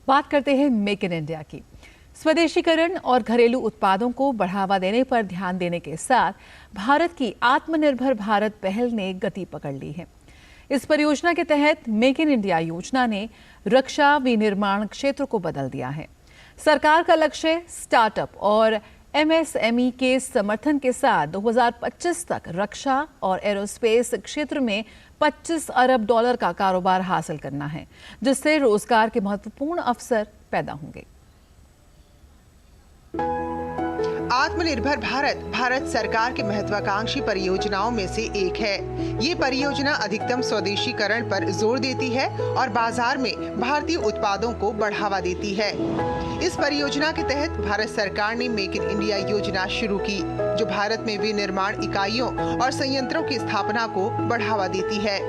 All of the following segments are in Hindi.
बात करते हैं मेक इन इंडिया की। स्वदेशीकरण और घरेलू उत्पादों को बढ़ावा देने पर ध्यान देने के साथ भारत की आत्मनिर्भर भारत पहल ने गति पकड़ ली है। इस परियोजना के तहत मेक इन इंडिया योजना ने रक्षा विनिर्माण क्षेत्र को बदल दिया है। सरकार का लक्ष्य स्टार्टअप और एमएसएमई के समर्थन के साथ 2025 तक रक्षा और एरोस्पेस क्षेत्र में 25 अरब डॉलर का कारोबार हासिल करना है, जिससे रोजगार के महत्वपूर्ण अवसर पैदा होंगे। आत्मनिर्भर भारत भारत सरकार की महत्वाकांक्षी परियोजनाओं में से एक है। ये परियोजना अधिकतम स्वदेशीकरण पर जोर देती है और बाजार में भारतीय उत्पादों को बढ़ावा देती है। इस परियोजना के तहत भारत सरकार ने मेक इन इंडिया योजना शुरू की, जो भारत में विनिर्माण इकाइयों और संयंत्रों की स्थापना को बढ़ावा देती है।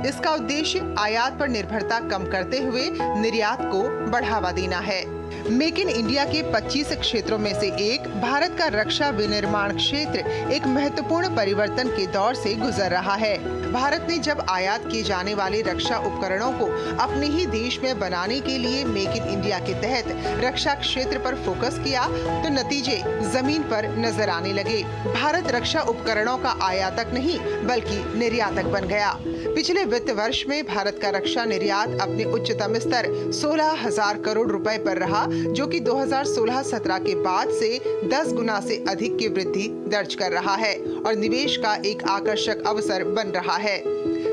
इसका उद्देश्य आयात पर निर्भरता कम करते हुए निर्यात को बढ़ावा देना है। मेक इन इंडिया के 25 क्षेत्रों में से एक भारत का रक्षा विनिर्माण क्षेत्र एक महत्वपूर्ण परिवर्तन के दौर से गुजर रहा है। भारत ने जब आयात किए जाने वाले रक्षा उपकरणों को अपने ही देश में बनाने के लिए मेक इन इंडिया के तहत रक्षा क्षेत्र पर फोकस किया, तो नतीजे जमीन पर नजर आने लगे। भारत रक्षा उपकरणों का आयातक नहीं बल्कि निर्यातक बन गया। पिछले वित्त वर्ष में भारत का रक्षा निर्यात अपने उच्चतम स्तर 16,000 करोड़ रुपए पर रहा, जो कि 2016-17 के बाद से 10 गुना से अधिक की वृद्धि दर्ज कर रहा है और निवेश का एक आकर्षक अवसर बन रहा है।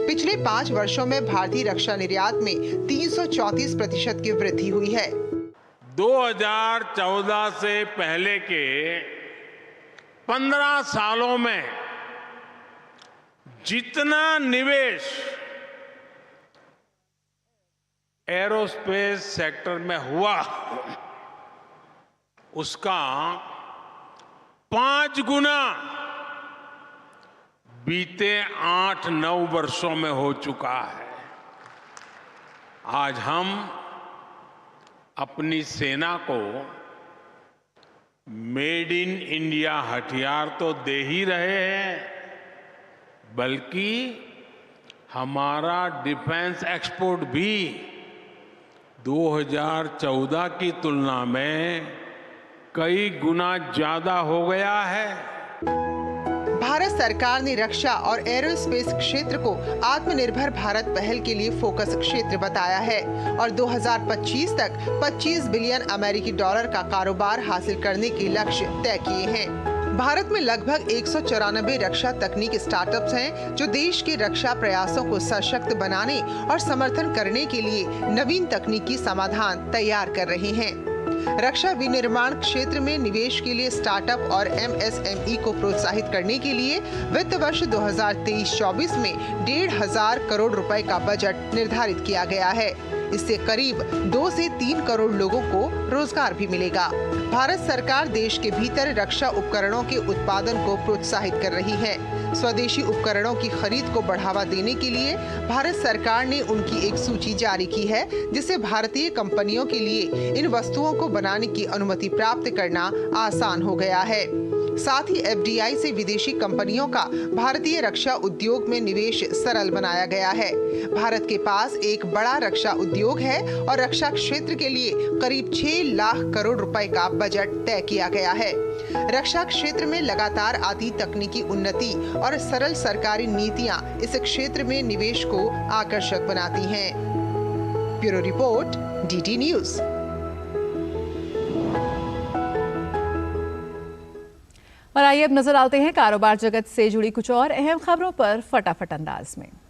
पिछले 5 वर्षों में भारतीय रक्षा निर्यात में 334% की वृद्धि हुई है। 2014 से पहले के 15 सालों में जितना निवेश एरोस्पेस सेक्टर में हुआ, उसका 5 गुना बीते 8-9 वर्षों में हो चुका है। आज हम अपनी सेना को मेड इन इंडिया हथियार तो दे ही रहे हैं, बल्कि हमारा डिफेंस एक्सपोर्ट भी 2014 की तुलना में कई गुना ज्यादा हो गया है। भारत सरकार ने रक्षा और एरोस्पेस क्षेत्र को आत्मनिर्भर भारत पहल के लिए फोकस क्षेत्र बताया है और 2025 तक 25 बिलियन अमेरिकी डॉलर का कारोबार हासिल करने के लक्ष्य तय किए हैं। भारत में लगभग 194 रक्षा तकनीक स्टार्टअप्स हैं, जो देश के रक्षा प्रयासों को सशक्त बनाने और समर्थन करने के लिए नवीन तकनीकी समाधान तैयार कर रहे हैं। रक्षा विनिर्माण क्षेत्र में निवेश के लिए स्टार्टअप और एमएसएमई को प्रोत्साहित करने के लिए वित्त वर्ष 2023-24 में 1,500 करोड़ रुपए का बजट निर्धारित किया गया है। इससे करीब 2 से 3 करोड़ लोगों को रोजगार भी मिलेगा। भारत सरकार देश के भीतर रक्षा उपकरणों के उत्पादन को प्रोत्साहित कर रही है। स्वदेशी उपकरणों की खरीद को बढ़ावा देने के लिए भारत सरकार ने उनकी एक सूची जारी की है, जिससे भारतीय कंपनियों के लिए इन वस्तुओं को बनाने की अनुमति प्राप्त करना आसान हो गया है। साथ ही एफडीआई से विदेशी कंपनियों का भारतीय रक्षा उद्योग में निवेश सरल बनाया गया है। भारत के पास एक बड़ा रक्षा उद्योग है और रक्षा क्षेत्र के लिए करीब 6 लाख करोड़ रुपए का बजट तय किया गया है। रक्षा क्षेत्र में लगातार आती तकनीकी उन्नति और सरल सरकारी नीतियां इस क्षेत्र में निवेश को आकर्षक बनाती हैं। Bureau report, DD news. और आइए अब नजर डालते हैं कारोबार जगत से जुड़ी कुछ और अहम खबरों पर फटाफट अंदाज में।